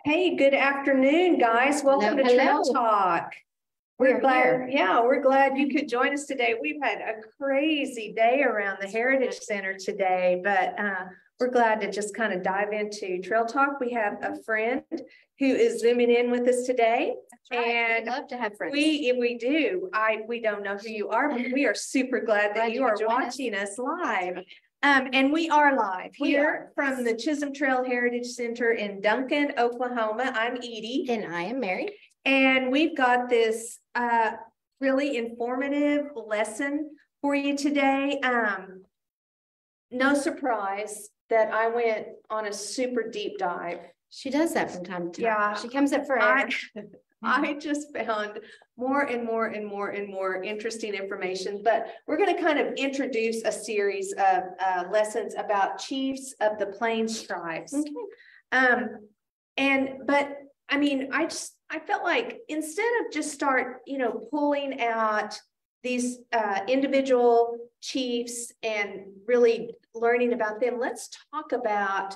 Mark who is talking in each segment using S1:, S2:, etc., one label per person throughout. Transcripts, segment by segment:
S1: Hey, good afternoon, guys. Welcome to Trail Talk. We're glad you could join us today. We've had a crazy day around the Heritage Center today, but we're glad to just kind of dive into Trail Talk. We have a friend who is zooming in with us today.
S2: That's right.
S1: And
S2: we love to have friends.
S1: We do. We don't know who you are, but we are super glad that you are watching us live. And we are live here from the Chisholm Trail Heritage Center in Duncan, Oklahoma. I'm Edie.
S2: And I am Mary.
S1: And we've got this really informative lesson for you today. No surprise that I went on a super deep dive.
S2: She does that from time to time.
S1: Yeah.
S2: She comes up for air.
S1: I just found more and more interesting information, but we're going to kind of introduce a series of lessons about chiefs of the Plains tribes.
S2: Okay.
S1: But I mean, I felt like instead of just pulling out these individual chiefs and really learning about them, let's talk about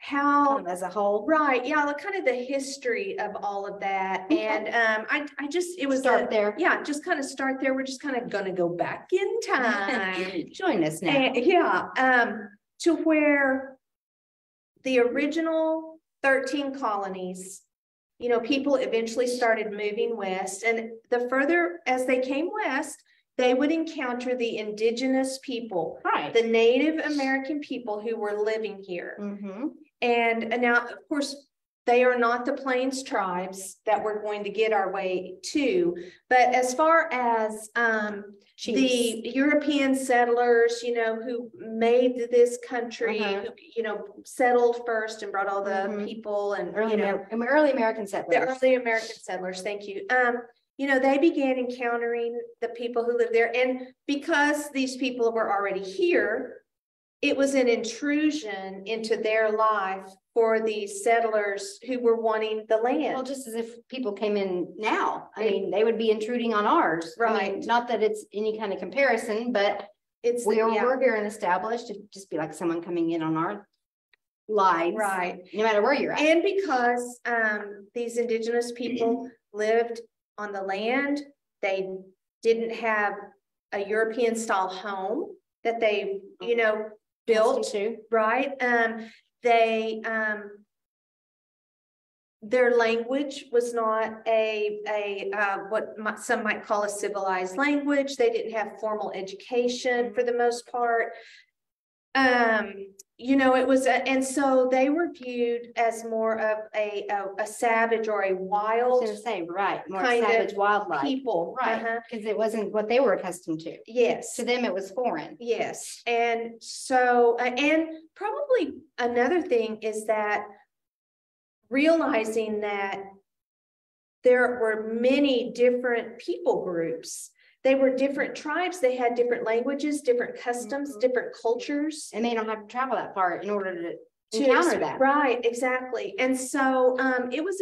S1: how
S2: kind of as a whole,
S1: right? Yeah, kind of the history of all of that. Okay. And it was
S2: start there.
S1: Yeah, just kind of start there. We're just kind of going to go back in time.
S2: Join us now.
S1: And, to where the original 13 colonies, people eventually started moving west, and the further as they came west, they would encounter the indigenous people,
S2: right?
S1: The Native American people who were living here.
S2: Mm-hmm.
S1: And now, of course, they are not the Plains tribes that we're going to get our way to. But as far as the European settlers, who made this country, who, settled first and brought all the people and
S2: early American settlers.
S1: The early American settlers, thank you. They began encountering the people who lived there. And because these people were already here, it was an intrusion into their life for these settlers who were wanting the land.
S2: Well, just as if people came in now. I mean, they would be intruding on ours.
S1: Right.
S2: I mean, not that it's any kind of comparison, but we're here and established. It'd just be like someone coming in on our lives.
S1: Right.
S2: No matter where you're at.
S1: And because these indigenous people lived on the land, they didn't have a European style home that they, built, right? Their language was not what some might call a civilized language. They didn't have formal education for the most part. It was, and so they were viewed as more of a savage or a wild,
S2: more savage wildlife
S1: people,
S2: right? Because it wasn't what they were accustomed to.
S1: Yes,
S2: to them it was foreign.
S1: Yes, and so and probably another thing is that realizing that there were many different people groups. They were different tribes. They had different languages, different customs, different cultures.
S2: And they don't have to travel that far in order to encounter that.
S1: Right, exactly. And so it was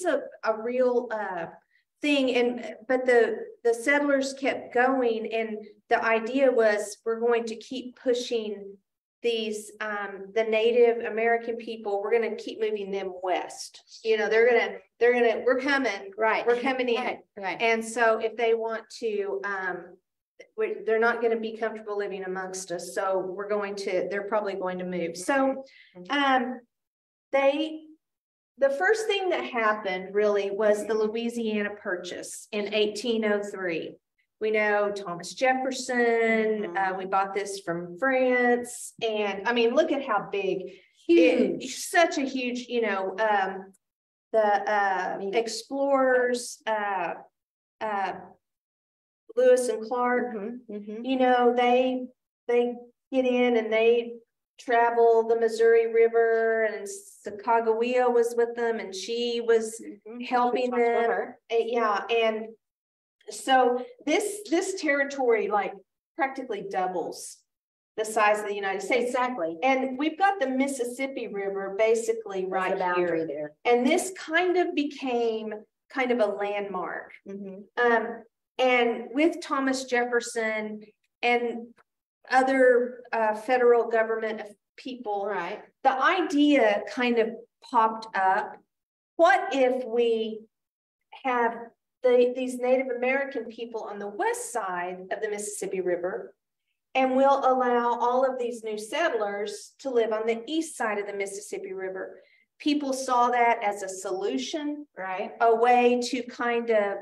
S1: a real thing. But the settlers kept going, and the idea was we're going to keep pushing these the Native American people. We're going to keep moving them west. We're coming, right? We're coming in,
S2: right? And
S1: so if they want to, they're not going to be comfortable living amongst us. So they're probably going to move. So, the first thing that happened really was the Louisiana Purchase in 1803. We know Thomas Jefferson, we bought this from France. And I mean, look at how big, huge, such a huge, the explorers, Lewis and Clark, they get in and they travel the Missouri River, and Sacagawea was with them, and she was helping them. And so this territory practically doubles the size of the United States.
S2: Exactly.
S1: And we've got the Mississippi River basically right here.
S2: There.
S1: And this kind of became kind of a landmark. And with Thomas Jefferson and other federal government people,
S2: right,
S1: the idea kind of popped up. What if we have these Native American people on the west side of the Mississippi River, and we'll allow all of these new settlers to live on the east side of the Mississippi River? People saw that as a solution,
S2: right,
S1: a way to kind of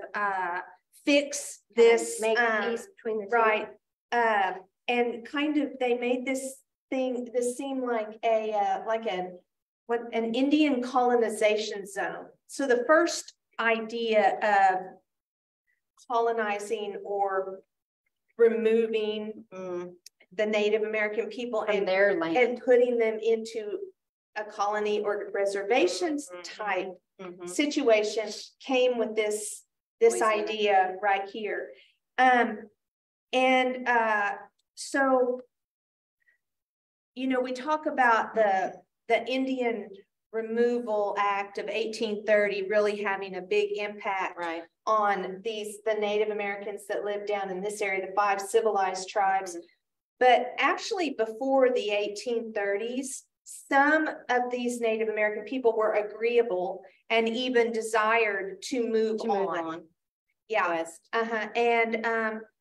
S1: fix this,
S2: make peace between the two.
S1: right, and kind of they made this seem like an Indian colonization zone. So the first idea of colonizing or removing the Native American people
S2: from their land
S1: and putting them into a colony or reservations type situation came with this idea right here. So, you know, we talk about the Indian Removal Act of 1830 really having a big impact on the Native Americans that live down in this area, the 5 civilized tribes. But actually before the 1830s, some of these Native American people were agreeable and even desired to move on. Yeah.
S2: West.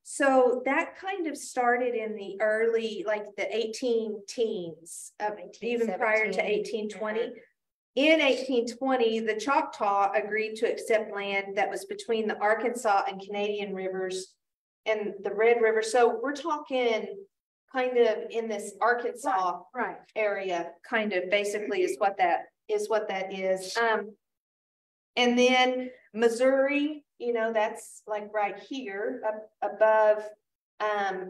S1: So that kind of started in the early, like the 18-teens, even prior to 1820. In 1820, the Choctaw agreed to accept land that was between the Arkansas and Canadian rivers and the Red River. So we're talking kind of in this Arkansas area, kind of basically is what that is. And then Missouri, you know, that's like right here above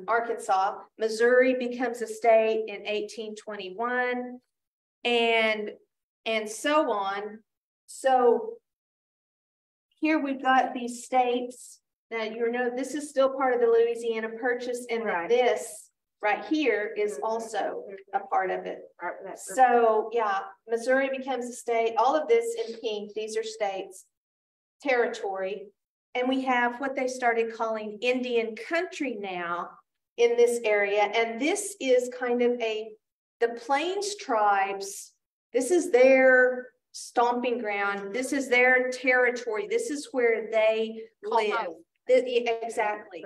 S1: Arkansas. Missouri becomes a state in 1821 and so on. So here we've got these states that, you know, this is still part of the Louisiana Purchase, and this right here is also a part of it. So yeah, Missouri becomes a state. All of this in pink, these are states, territory. And we have what they started calling Indian country now in this area. And this is kind of the Plains tribes. This is their stomping ground. This is their territory. This is where they live. Exactly.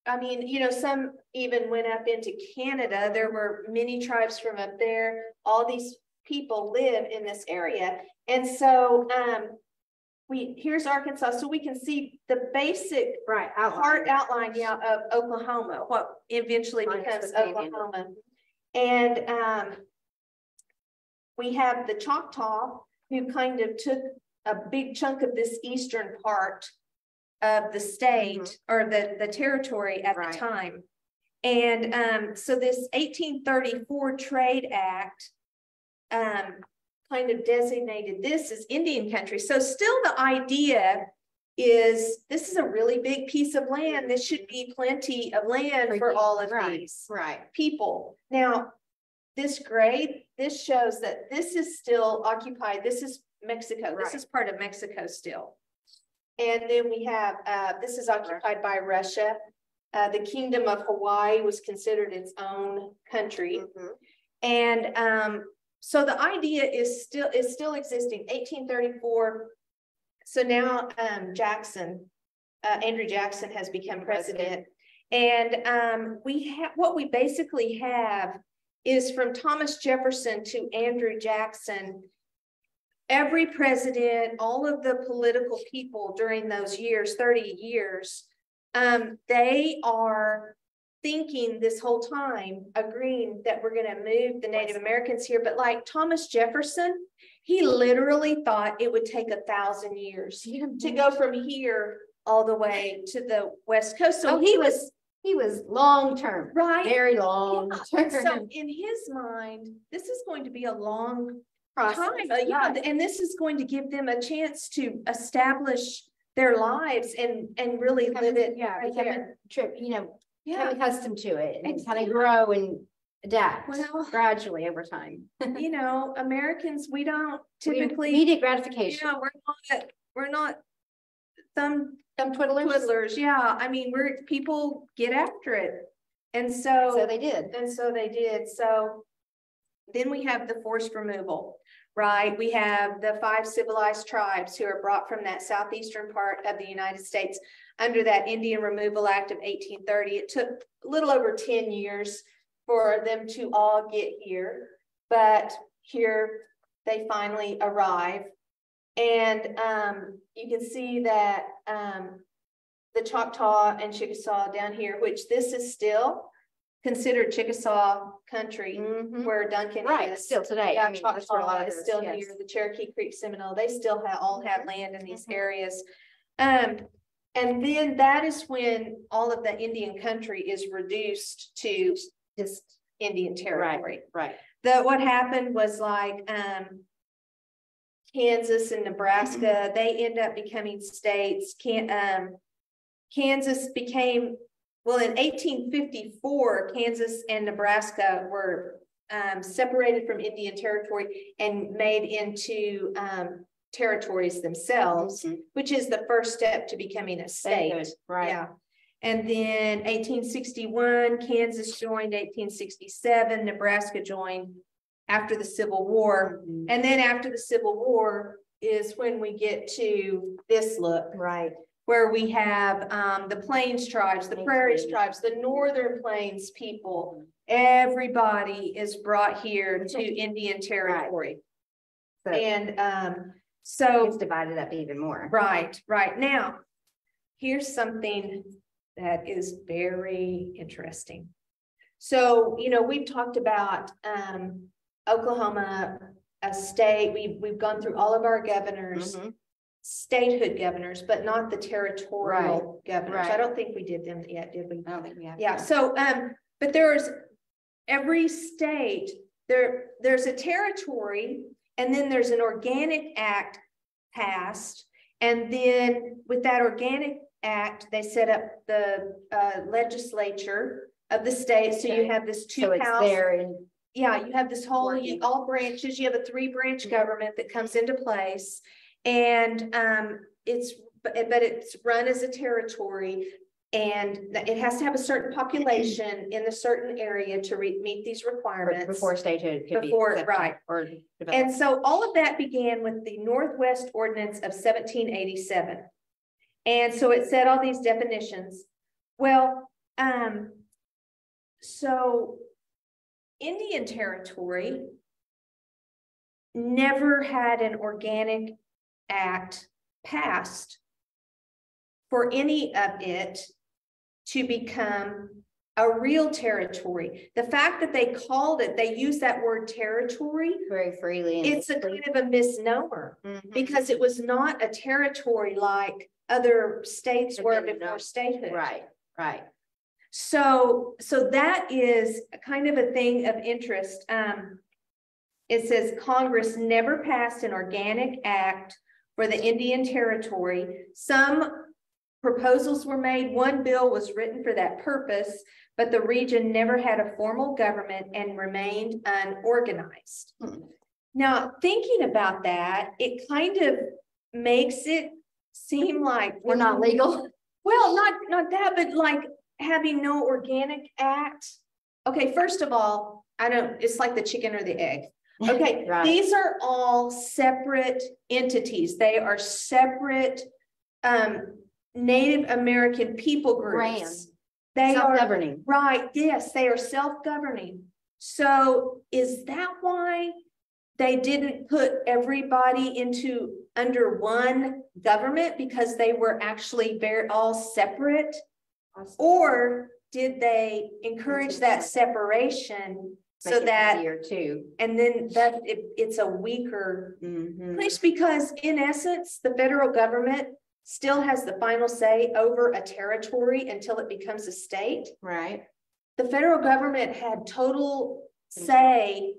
S1: I mean, you know, some even went up into Canada. There were many tribes from up there. All these people live in this area. And so here's Arkansas. So we can see the basic outline of Oklahoma, what eventually becomes Oklahoma. And we have the Choctaw, who kind of took a big chunk of this eastern part of the state or the territory at the time. And so this 1834 Trade Act kind of designated this as Indian country. So still the idea is this is a really big piece of land. This should be plenty of land for all of these people. Now, this grade, this shows that this is still occupied. This is Mexico. This is part of Mexico still. And then we have, this is occupied by Russia. The Kingdom of Hawaii was considered its own country. And so the idea is still existing. 1834. So now Andrew Jackson has become president. And what we basically have is from Thomas Jefferson to Andrew Jackson. Every president, all of the political people during those years, 30 years, they are thinking this whole time, agreeing that we're going to move the Native Americans here. But like Thomas Jefferson, he literally thought it would take 1,000 years to go from here all the way to the West Coast. So he was
S2: long term, very long term.
S1: So in his mind, this is going to be a long time, and this is going to give them a chance to establish their lives and really live it.
S2: Become accustomed to it and kind of grow and adapt gradually over time.
S1: You know, Americans, we don't typically
S2: immediate gratification.
S1: We're not thumb twiddlers. Yeah, I mean, people get after it, and so
S2: they did.
S1: So Then we have the forced removal, right? We have the 5 civilized tribes who are brought from that southeastern part of the United States under that Indian Removal Act of 1830. It took a little over 10 years for them to all get here, but here they finally arrive. And you can see that the Choctaw and Chickasaw down here, which this is still considered Chickasaw country, where Duncan is.
S2: Still today.
S1: Yeah,
S2: I mean,
S1: Choctaw is still here. The Cherokee Creek Seminole, they still all have land in these areas. And then that is when all of the Indian country is reduced to just Indian territory.
S2: Right.
S1: What happened was like Kansas and Nebraska, they end up becoming states. Kansas became, well, in 1854, Kansas and Nebraska were separated from Indian territory and made into territories themselves, which is the first step to becoming a state.
S2: Right.
S1: Yeah. And then 1861, Kansas joined. 1867, Nebraska joined after the Civil War. And then after the Civil War is when we get to this look.
S2: Right.
S1: Where we have the Plains tribes, the Prairie tribes, the Northern Plains people. Everybody is brought here to Indian territory.
S2: Right.
S1: And so
S2: it's divided up even more.
S1: Right. Now, here's something that is very interesting. So, you know, we've talked about Oklahoma, a state. We've gone through all of our governors, statehood governors, but not the territorial governors. I don't think we did them yet, did we?
S2: I don't think we have.
S1: Yeah. So, but there's every state there's a territory, and then there's an organic act passed, and then with that organic act, they set up the legislature of the state. So you have this two house. Yeah, you have this whole all branches. You have a 3-branch government that comes into place, and it's run as a territory, and it has to have a certain population in a certain area to meet these requirements
S2: before statehood could
S1: be right. Or and so all of that began with the Northwest Ordinance of 1787, and so it said all these definitions. Well, so Indian territory never had an organic act passed for any of it to become a real territory. The fact that they called it, they use that word territory
S2: very freely.
S1: It's a kind of a misnomer because it was not a territory like other states were before statehood.
S2: Right.
S1: So that is kind of a thing of interest. It says Congress never passed an organic act for the Indian Territory. Some proposals were made. One bill was written for that purpose, but the region never had a formal government and remained unorganized. Now, thinking about that, it kind of makes it seem like
S2: we're not legal.
S1: Well, not that, but like having no organic act. Okay, first of all, it's like the chicken or the egg. Okay, These are all separate entities. They are separate Native American people groups. They are self-governing. Right, yes, they are self-governing. So is that why they didn't put everybody under one government, because they were actually all separate? Or did they encourage that separation so that
S2: too,
S1: and then that it's a weaker place? Because in essence, the federal government still has the final say over a territory until it becomes a state.
S2: Right.
S1: The federal government had total say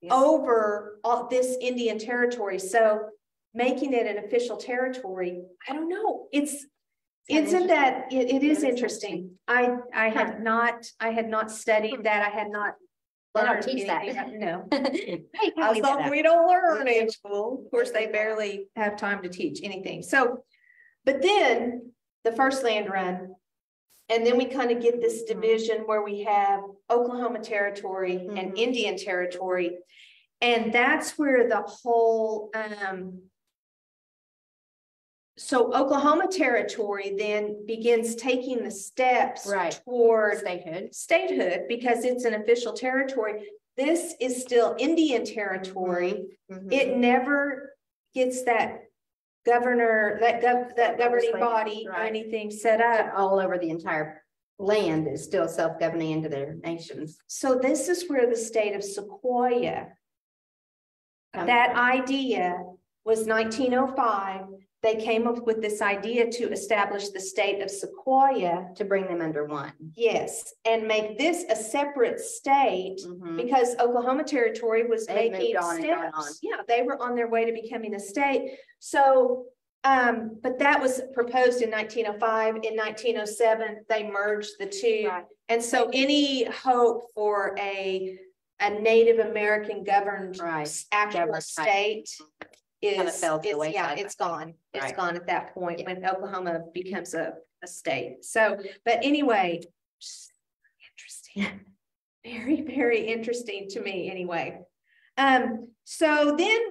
S1: over all this Indian territory. So making it an official territory, I don't know. It is interesting. I had not studied that. I had not learned
S2: teach that.
S1: No. We don't learn in school. Of course, they barely have time to teach anything. So, but then the first land run And then we kind of get this division where we have Oklahoma Territory and Indian Territory. And that's where the whole, so Oklahoma Territory then begins taking the steps toward statehood because it's an official territory. This is still Indian Territory. It never gets that governor, that governing body or anything set up.
S2: All over the entire land is still self-governing into their nations.
S1: So this is where the state of Sequoia, that idea was 1905. They came up with this idea to establish the state of Sequoia.
S2: To bring them under one.
S1: Yes, and make this a separate state because Oklahoma Territory was making steps. Yeah, they were on their way to becoming a state. So, but that was proposed in 1905. In 1907, they merged the two. And so any hope for a Native American governed actual state it's gone. It's gone at that point when Oklahoma becomes a state. So, but anyway, interesting. Very, very interesting to me anyway. So then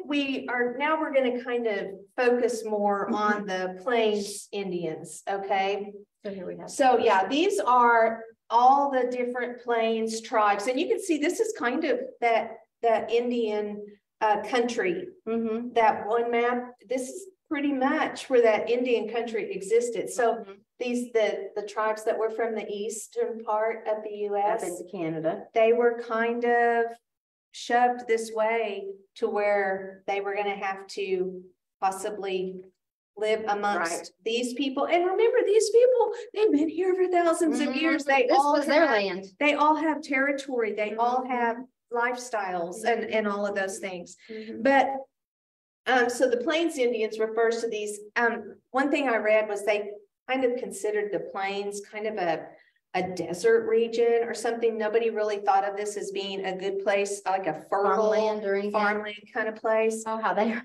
S1: we're going to kind of focus more on the Plains Indians. Okay.
S2: So here we have.
S1: So yeah, these are all the different Plains tribes. And you can see this is kind of that Indian country, that one map. This is pretty much where that Indian country existed. So these the tribes that were from the eastern part of the U.S.
S2: up into Canada,
S1: they were kind of shoved this way to where they were going to have to possibly live amongst these people. And remember, these people, they've been here for thousands of years. This
S2: was their land.
S1: They all have territory. They all have lifestyles and all of those things. But so the Plains Indians refers to these. One thing I read was they kind of considered the Plains kind of a desert region or something. Nobody really thought of this as being a good place, like a fertile farmland kind of place.
S2: Oh, how they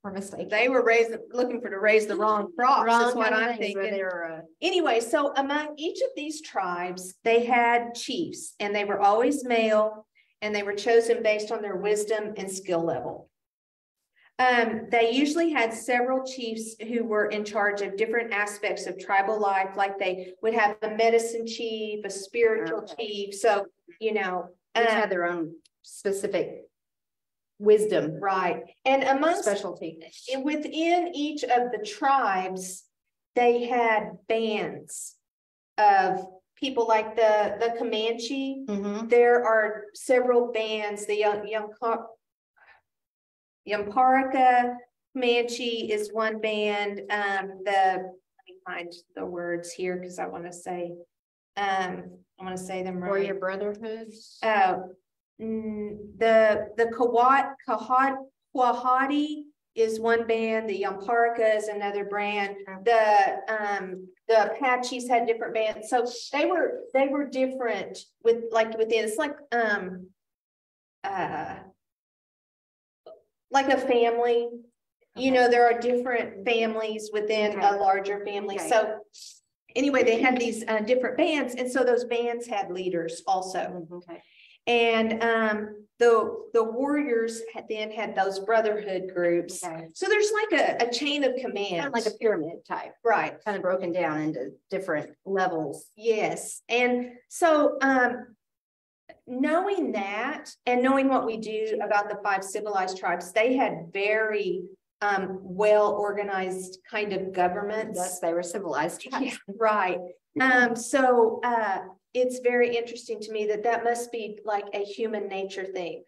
S2: were mistaken.
S1: They were looking to raise the wrong crops, is what I'm thinking. Anyway, so among each of these tribes, they had chiefs, and they were always male, and they were chosen based on their wisdom and skill level. They usually had several chiefs who were in charge of different aspects of tribal life, like they would have a medicine chief, a spiritual chief. So, you know,
S2: each had their own specific wisdom.
S1: Right. And amongst
S2: specialty
S1: within each of the tribes, they had bands of people like the Comanche. There are several bands. The Yamparika Comanche is one band. Let me find the words here because I want to say them right.
S2: Warrior Brotherhood.
S1: The Quahati is one band. The Yamparika is another band. The Apaches had different bands. So they were different within. It's like a family. You know, there are different families within a larger family. So anyway, they had these different bands, and so those bands had leaders also. And the warriors had those brotherhood groups. So there's like a chain of command,
S2: kind of like a pyramid type,
S1: right?
S2: Kind of broken down into different levels.
S1: Yes, and so knowing that and knowing what we do about the 5 civilized tribes, they had very well organized kind of governments.
S2: Yes, they were civilized tribes.
S1: Yeah, right. So it's very interesting to me that must be like a human nature thing,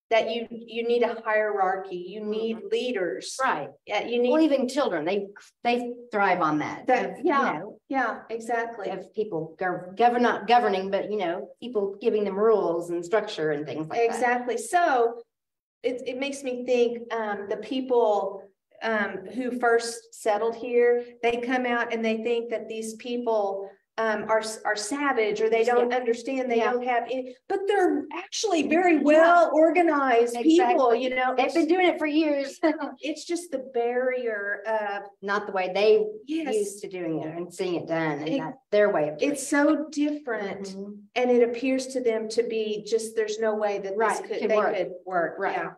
S1: that you need a hierarchy, you need leaders,
S2: right?
S1: Yeah, you need
S2: even children. They thrive on that.
S1: Yeah, exactly.
S2: Of people not governing, but people giving them rules and structure and things like that.
S1: Exactly. So it makes me think the people who first settled here, they come out and they think that these people are savage, or they don't understand, they don't have any, but they're actually very well organized people, you know.
S2: They've been doing it for years.
S1: It's just the barrier of
S2: not the way they used to doing it and seeing it done, and that's their way of doing it.
S1: It's so different, and it appears to them to be just, there's no way that this could work. Right. Yeah.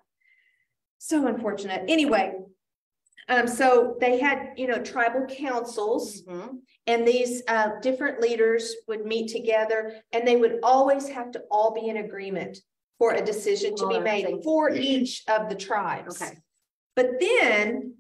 S1: So unfortunate. Anyway, so they had, you know, tribal councils, and these different leaders would meet together, and they would always have to all be in agreement for a decision to be made for each of the tribes. Okay. But then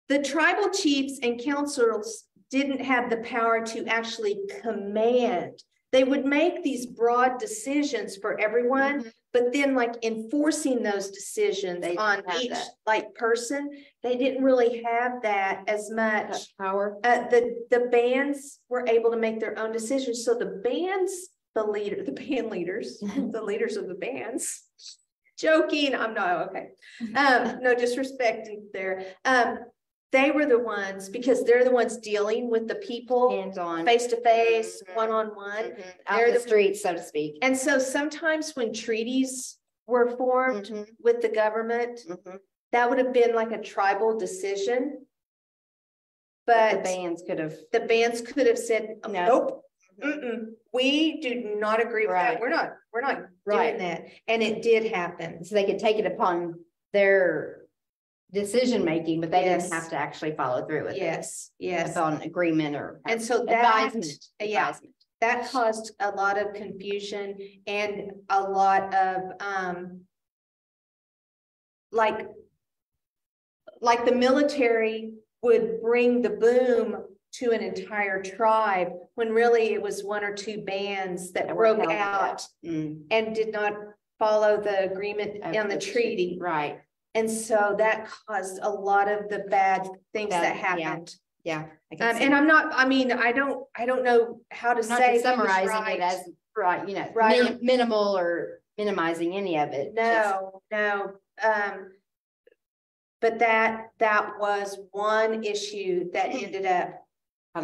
S1: the tribal chiefs and councils didn't have the power to actually command. They would make these broad decisions for everyone, but then like enforcing those decisions on each like person, they didn't really have that as much
S2: power.
S1: The bands were able to make their own decisions. So the bands, the band leaders, the leaders of the bands, joking, I'm not, okay. No disrespect there. They were the ones, because they're the ones dealing with the people hands-on, face-to-face, one-on-one.
S2: Out in the streets, so to speak.
S1: And so sometimes when treaties were formed with the government, that would have been like a tribal decision. But
S2: the bands
S1: could have said, nope, we do not agree with that. We're not doing that. And it did happen.
S2: So they could take it upon their decision making, but they didn't have to actually follow through with it. On agreement or
S1: and so advisement. That caused a lot of confusion and a lot of like the military would bring the boom to an entire tribe when really it was one or two bands that broke out and did not follow the agreement on the treaty.
S2: Right.
S1: And so that caused a lot of the bad things that happened.
S2: Yeah.
S1: And I'm not, I mean, I don't know how to say
S2: summarizing it as you know, minimal or minimizing any of it.
S1: No. But that was one issue that ended up.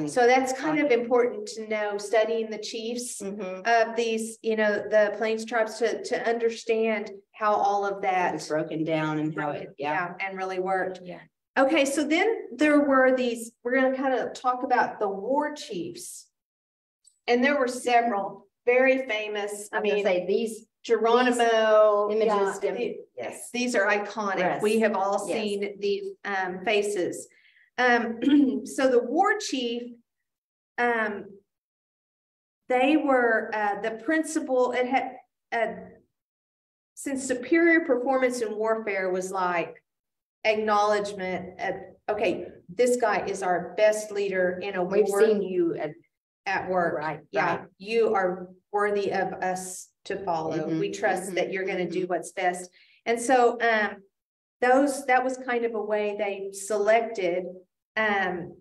S1: So that's kind of important to know, studying the chiefs of these, you know, the Plains tribes to understand how all of that
S2: is broken down and how it,
S1: and really worked. Yeah. Okay. So then there were these, we're going to kind of talk about the war chiefs, and there were several very famous. I mean,
S2: these
S1: Geronimo
S2: images.
S1: These are iconic. Yes. We have all seen these faces. So the war chief, they were the principal. It had since superior performance in warfare was like acknowledgement of, okay, this guy is our best leader in a war.
S2: We've seen you
S1: at work,
S2: right?
S1: You are worthy of us to follow. We trust that you're going to do what's best. And so that was kind of a way they selected in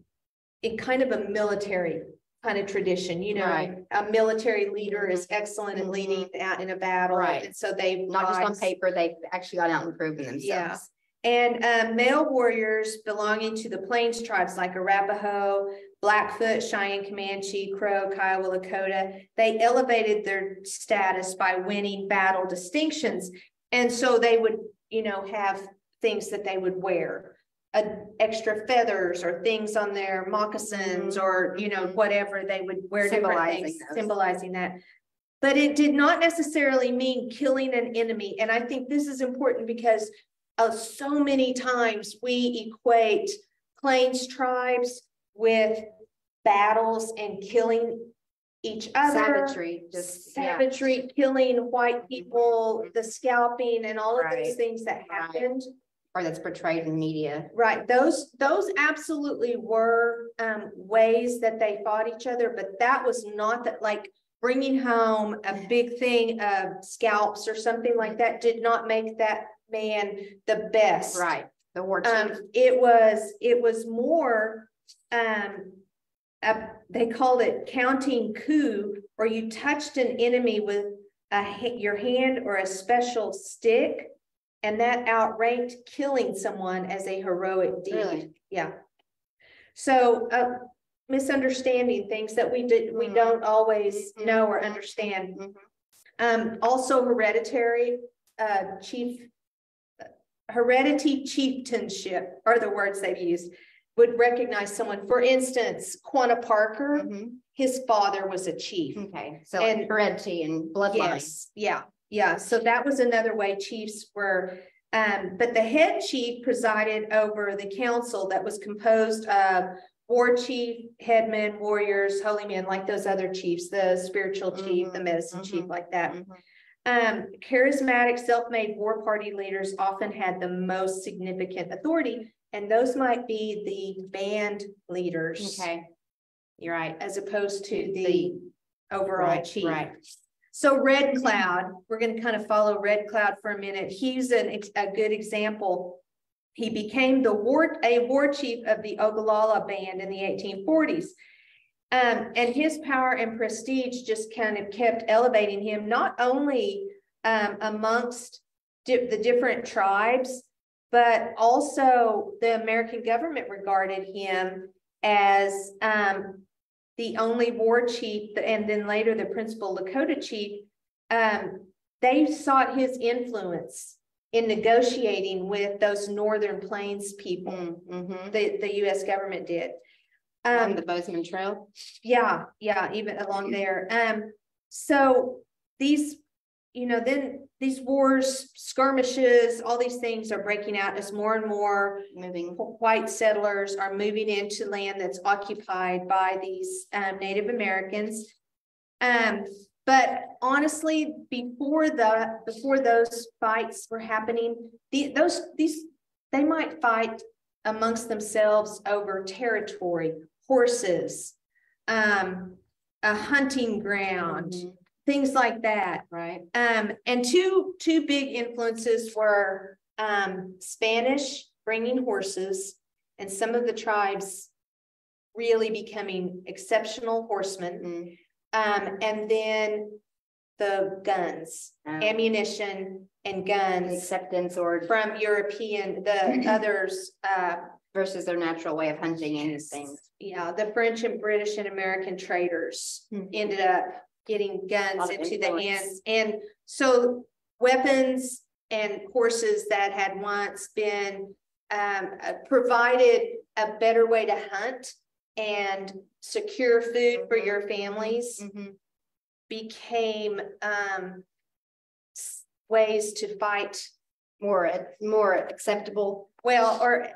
S1: kind of a military kind of tradition, you know, a military leader is excellent at leading out in a battle. And so they
S2: not just on paper, they've actually gone out and proven themselves.
S1: Yeah. And male warriors belonging to the Plains tribes like Arapaho, Blackfoot, Cheyenne, Comanche, Crow, Kiowa, Lakota, they elevated their status by winning battle distinctions. And so they would, you know, have things that they would wear, extra feathers or things on their moccasins or, you know, whatever they would wear, different things symbolizing that. But it did not necessarily mean killing an enemy. And I think this is important because so many times we equate Plains tribes with battles and killing each other, savagery, killing white people, the scalping, and all of those things that happened,
S2: or that's portrayed in media.
S1: Right. Those absolutely were ways that they fought each other, but that was not that, like bringing home a big thing of scalps or something like that did not make that man the best.
S2: Right. The war chief.
S1: It was more they called it counting coup, or you touched an enemy with your hand or a special stick, and that outranked killing someone as a heroic deed.
S2: Really?
S1: Yeah. So misunderstanding, things that we don't always know or understand. Also hereditary heredity chieftainship are the words they've used, would recognize someone. For instance, Quanah Parker, his father was a chief.
S2: Okay, so and heredity and bloodline.
S1: Yes, yeah. So that was another way chiefs were. But the head chief presided over the council that was composed of war chief, headmen, warriors, holy men, like those other chiefs, the spiritual chief, the medicine chief, like that. Charismatic, self-made war party leaders often had the most significant authority, and those might be the band leaders.
S2: Okay, you're right.
S1: As opposed to the overall chief.
S2: Right.
S1: So Red Cloud, we're going to kind of follow Red Cloud for a minute. He's a good example. He became a war chief of the Ogallala band in the 1840s. And his power and prestige just kind of kept elevating him, not only amongst the different tribes, but also the American government regarded him as the only war chief, and then later the principal Lakota chief. They sought his influence in negotiating with those Northern Plains people. The U.S. government did.
S2: The Bozeman Trail.
S1: Yeah, even along there. So these, then these wars, skirmishes, all these things are breaking out as more and more white settlers are moving into land that's occupied by these Native Americans. But honestly, before those fights were happening, they might fight amongst themselves over territory, horses, a hunting ground, things like that.
S2: Right.
S1: And two big influences were Spanish bringing horses, and some of the tribes really becoming exceptional horsemen. And then the guns, ammunition and guns,
S2: acceptance or
S1: from European, the others
S2: versus their natural way of hunting and things.
S1: Yeah, the French and British and American traders ended up getting guns into the hands, and so weapons and horses that had once been provided a better way to hunt and secure food for your families became ways to fight
S2: more acceptable.
S1: Well, or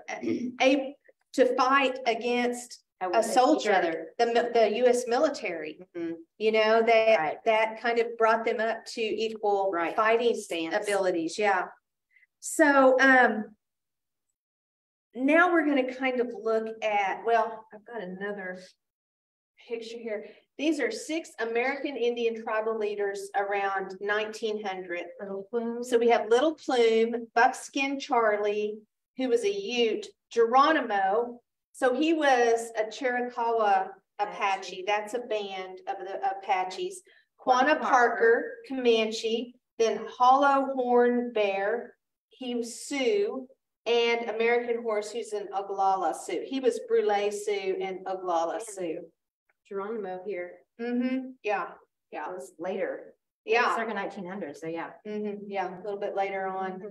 S1: to fight against a soldier, the U.S. military. That kind of brought them up to equal fighting abilities. Yeah. So now we're going to kind of look at, well, I've got another picture here. These are 6 American Indian tribal leaders around 1900.
S2: Little Plume.
S1: So we have Little Plume, Buckskin Charlie, who was a Ute, Geronimo. So he was a Chiricahua Apache. That's a band of the Apaches. Quanah Parker, Comanche. Then Hollow Horn Bear, he was Sioux. And American Horse, who's an Oglala Sioux. He was Brule Sioux and Oglala Sioux.
S2: Geronimo here.
S1: Yeah.
S2: It was later.
S1: Yeah.
S2: Circa 1900. So yeah.
S1: Yeah, a little bit later on.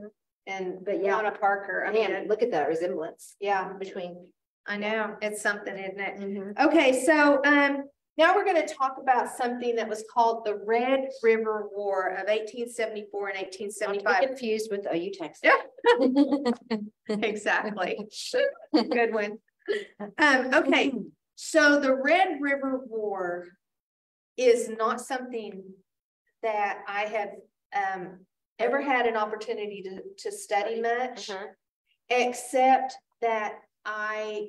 S1: But Quanah Parker.
S2: I mean, look at that resemblance.
S1: Yeah.
S2: Between.
S1: I know. It's something, isn't it? Okay, so now we're going to talk about something that was called the Red River War of 1874 and 1875.
S2: Not to be confused with OU Texas.
S1: Exactly. Good one. Okay, so the Red River War is not something that I have ever had an opportunity to study much, except that I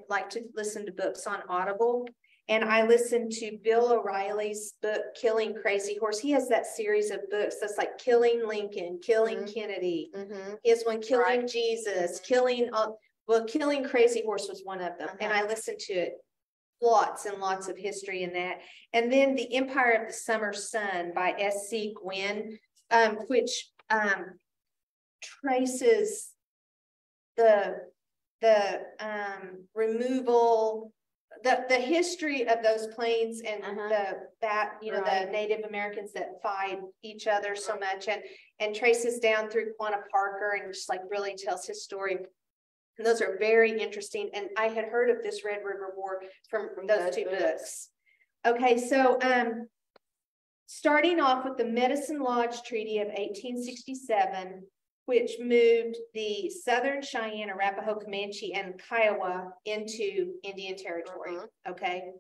S1: like to listen to books on Audible, and I listened to Bill O'Reilly's book, Killing Crazy Horse. He has that series of books that's like Killing Lincoln, Killing Kennedy. He has one, Killing Jesus, Killing Crazy Horse was one of them. And I listened to it, lots and lots of history in that. And then The Empire of the Summer Sun by S.C. Gwynn, which traces the removal the history of those plains and
S2: Right.
S1: the Native Americans that fight each other so much, and traces down through Quanah Parker and just like really tells his story. And those are very interesting. And I had heard of this Red River War from those two books. Okay, so starting off with the Medicine Lodge Treaty of 1867, which moved the Southern Cheyenne, Arapaho, Comanche, and Kiowa into Indian Territory. Okay.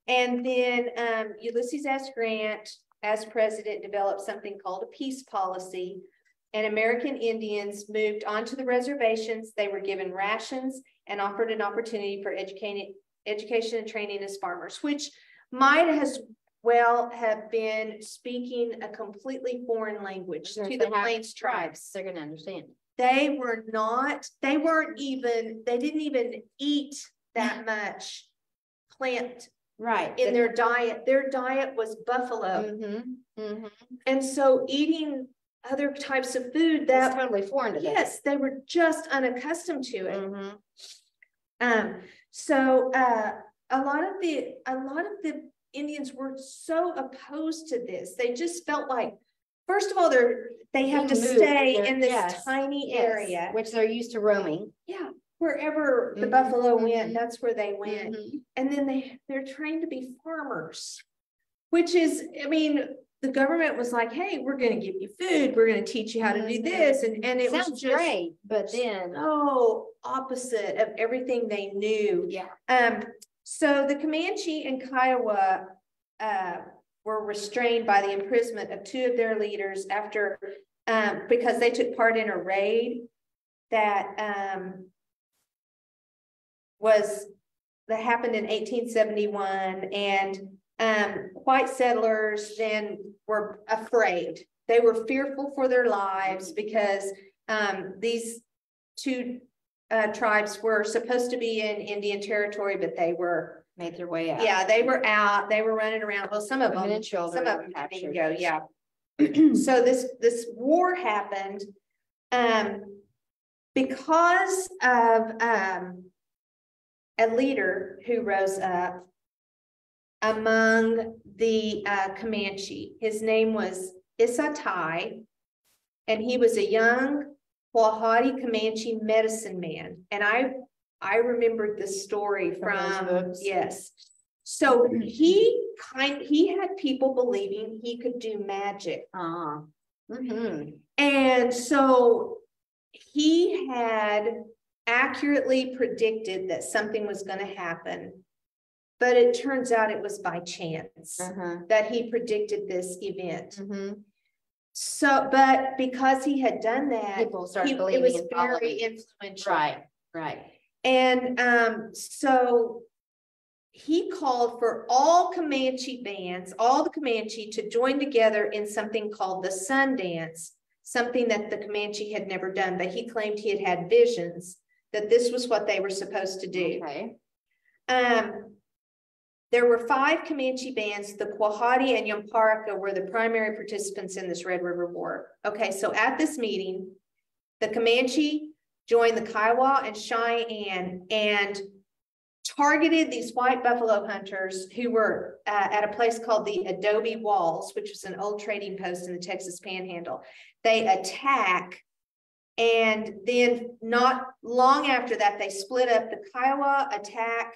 S1: And then Ulysses S. Grant, as president, developed something called a peace policy, and American Indians moved onto the reservations. They were given rations and offered an opportunity for education and training as farmers, which might as well have been speaking a completely foreign language to the Plains tribes.
S2: They're going to understand.
S1: They didn't even eat that much plant in their diet. Their diet was buffalo. And so eating other types of food
S2: that's totally foreign to them.
S1: Yes, they were just unaccustomed to it. So a lot of the Indians were so opposed to this. They just felt like, first of all, they have to stay in this tiny area,
S2: which they're used to roaming.
S1: Yeah, wherever the buffalo went, that's where they went. And then they're trained to be farmers, which is, I mean, the government was like, hey, we're going to give you food, we're going to teach you how to do this, and it
S2: sounds
S1: was just
S2: great, but then
S1: opposite of everything they knew. So the Comanche and Kiowa were restrained by the imprisonment of two of their leaders after because they took part in a raid that happened in 1871, and white settlers then were afraid. They were fearful for their lives because these two tribes were supposed to be in Indian Territory, but they were
S2: made their way out.
S1: Yeah, they were out. They were running around. Well, some of them didn't go. Yeah. So this war happened because of a leader who rose up among the Comanche. His name was Isatai, and he was a young Wahati Comanche medicine man. And I remembered this story from yes. So he had people believing he could do magic. And so he had accurately predicted that something was going to happen. But it turns out it was by chance that he predicted this event. So, but because he had done that,
S2: people started believing
S1: it was very influential.
S2: Right.
S1: And so he called for all Comanche bands, all the Comanche, to join together in something called the Sun Dance, something that the Comanche had never done, but he claimed he had visions that this was what they were supposed to do. There were 5 Comanche bands. The Quahati and Yamparika were the primary participants in this Red River War. Okay, so at this meeting, the Comanche joined the Kiowa and Cheyenne and targeted these white buffalo hunters who were at a place called the Adobe Walls, which was an old trading post in the Texas Panhandle. They attack, and then not long after that, they split up. The Kiowa attack.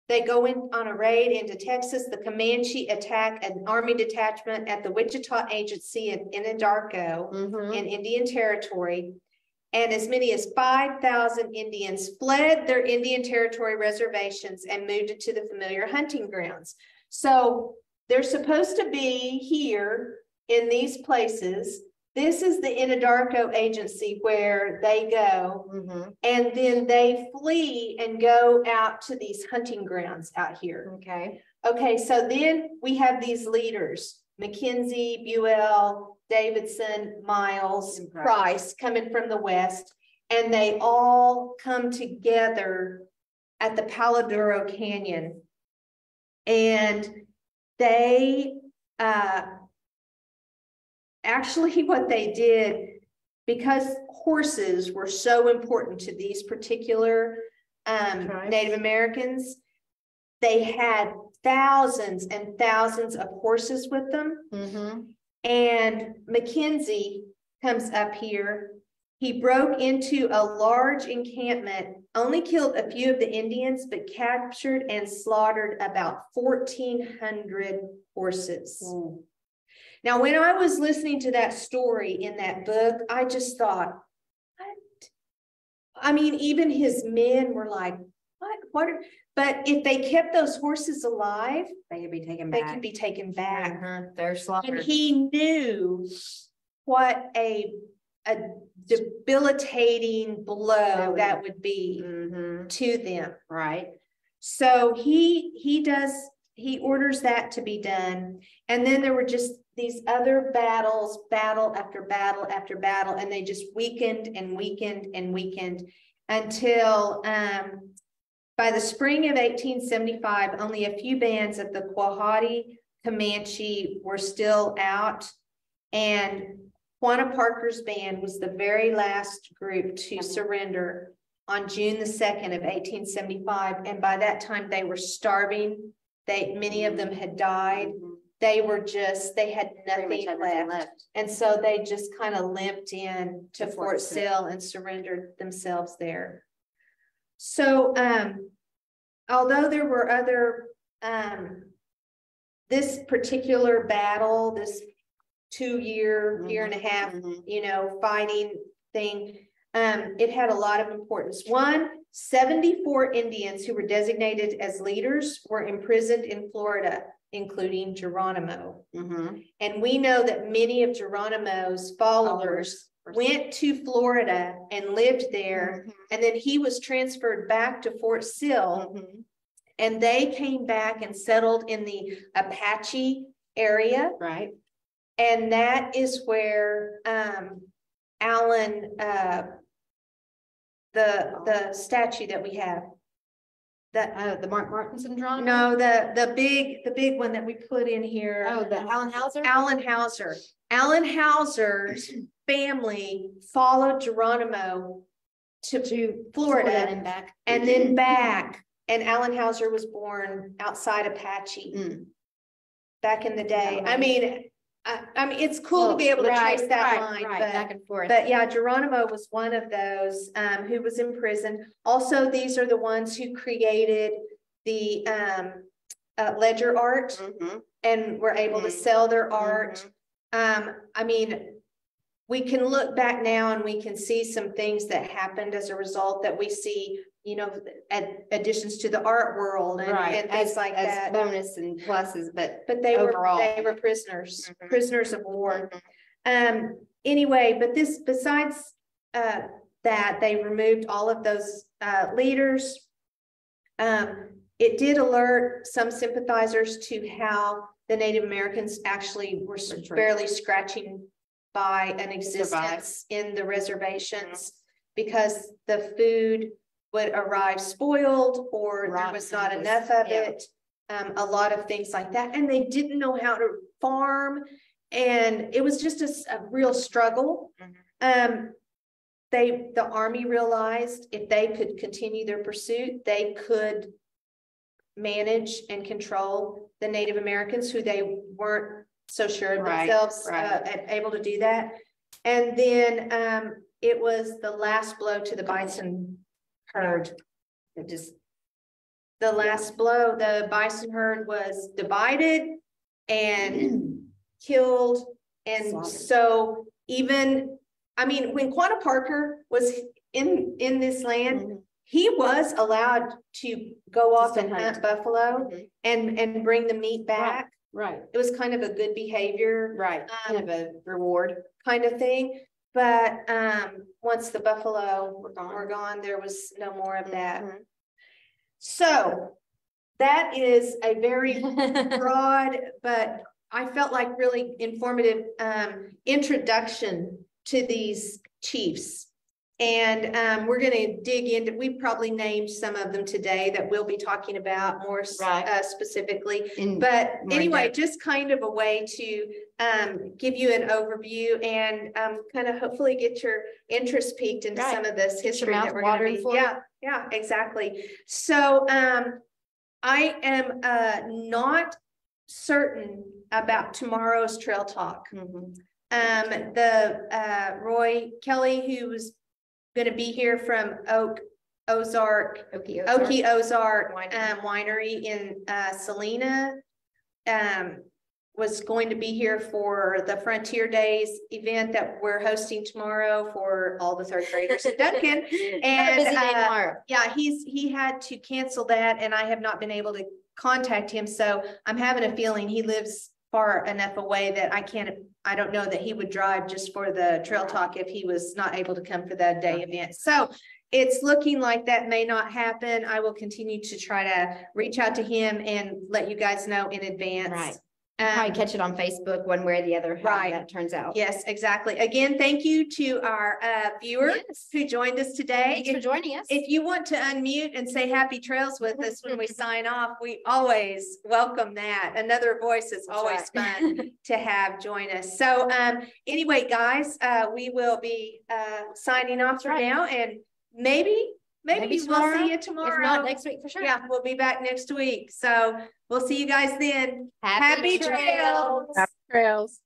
S1: They go in on a raid into Texas. The Comanche attack an army detachment at the Wichita Agency in Anadarko in Indian Territory. And as many as 5,000 Indians fled their Indian Territory reservations and moved into the familiar hunting grounds. So they're supposed to be here in these places. This is the Anadarko Agency where they go, and then they flee and go out to these hunting grounds out here. Okay, so then we have these leaders, McKenzie, Buell, Davidson, Miles, Price, coming from the west, and they all come together at the Palo Duro Canyon. And they actually, what they did, because horses were so important to these particular Native Americans, they had thousands and thousands of horses with them. And Mackenzie comes up here. He broke into a large encampment, only killed a few of the Indians, but captured and slaughtered about 1,400 horses. Now, when I was listening to that story in that book, I just thought, what? I mean, even his men were like, what? But if they kept those horses alive,
S2: they could be taken back.
S1: They could be taken back.
S2: They're slaughtered.
S1: And he knew what a debilitating blow that would be to them.
S2: Right.
S1: So he orders that to be done. And then there were just these other battles, battle after battle after battle, and they just weakened and weakened and weakened until by the spring of 1875, only a few bands of the Quahati Comanche were still out, and Quanah Parker's band was the very last group to surrender on June the 2nd of 1875. And by that time they were starving. Many of them had died. They had nothing left. And so they just kind of limped in to Fort Sill and surrendered themselves there. So, although there were other, this particular battle, this 2-year, year and a half, fighting thing, it had a lot of importance. 74 Indians who were designated as leaders were imprisoned in Florida, including Geronimo. And we know that many of Geronimo's followers went to Florida and lived there. And then he was transferred back to Fort Sill. And they came back and settled in the Apache area.
S2: Right.
S1: And that is where Alan, the statue that we have.
S2: The Mark Martinson drawing?
S1: No, the big one that we put in here.
S2: Oh, the Allen Hauser?
S1: Allen Hauser. Allen Hauser's family followed Geronimo to Florida
S2: and back.
S1: And then back. And Allen Hauser was born outside Apache back in the day. I mean, it's cool to be able to trace that line, but
S2: back and forth.
S1: But yeah, Geronimo was one of those who was imprisoned. Also, these are the ones who created the ledger art and were able to sell their art. I mean, we can look back now and we can see some things that happened as a result that we see, additions to the art world and things like that.
S2: Bonus and pluses, but
S1: they
S2: overall
S1: were prisoners, prisoners of war. Anyway, but besides that, they removed all of those leaders. It did alert some sympathizers to how the Native Americans actually were barely scratching by an existence in the reservations because the food would arrive spoiled or there was not enough of it. A lot of things like that. And they didn't know how to farm. And it was just a real struggle. The Army realized if they could continue their pursuit, they could manage and control the Native Americans who they weren't so sure of themselves able to do that. And then it was the last blow to the bison herd. The last blow, the bison herd was divided and killed. And so even, when Quanah Parker was in this land, he was allowed to go off and hunt buffalo and bring the meat back.
S2: Right.
S1: It was kind of a good behavior.
S2: Right. Kind of a reward
S1: kind of thing. But once the buffalo were gone, there was no more of that. So that is a very broad, but I felt like really informative introduction to these chiefs. And we're going to dig into, we probably named some of them today that we'll be talking about more specifically. But anyway, just kind of a way to give you an overview and kind of hopefully get your interest piqued into some of this history that we're going to be. Yeah, exactly. So I am not certain about tomorrow's trail talk. The Roy Kelly, who was going to be here from Okie Ozark Winery in Salina, was going to be here for the Frontier Days event that we're hosting tomorrow for all the third graders at Duncan. And yeah, he had to cancel that, and I have not been able to contact him. So I'm having a feeling he lives far enough away that I don't know that he would drive just for the trail talk if he was not able to come for the day event. So it's looking like that may not happen. I will continue to try to reach out to him and let you guys know in advance.
S2: Right. Probably catch it on Facebook one way or the other, how that turns out.
S1: Yes, exactly. Again, thank you to our viewers who joined us today.
S2: Thanks for joining us.
S1: If you want to unmute and say happy trails with us when we sign off, we always welcome that. Another voice is always fun to have join us. So anyway, guys, we will be signing off for now, and maybe we'll see you tomorrow.
S2: If not, next week for sure.
S1: Yeah, we'll be back next week. So we'll see you guys then.
S2: Happy trails.
S3: Happy trails.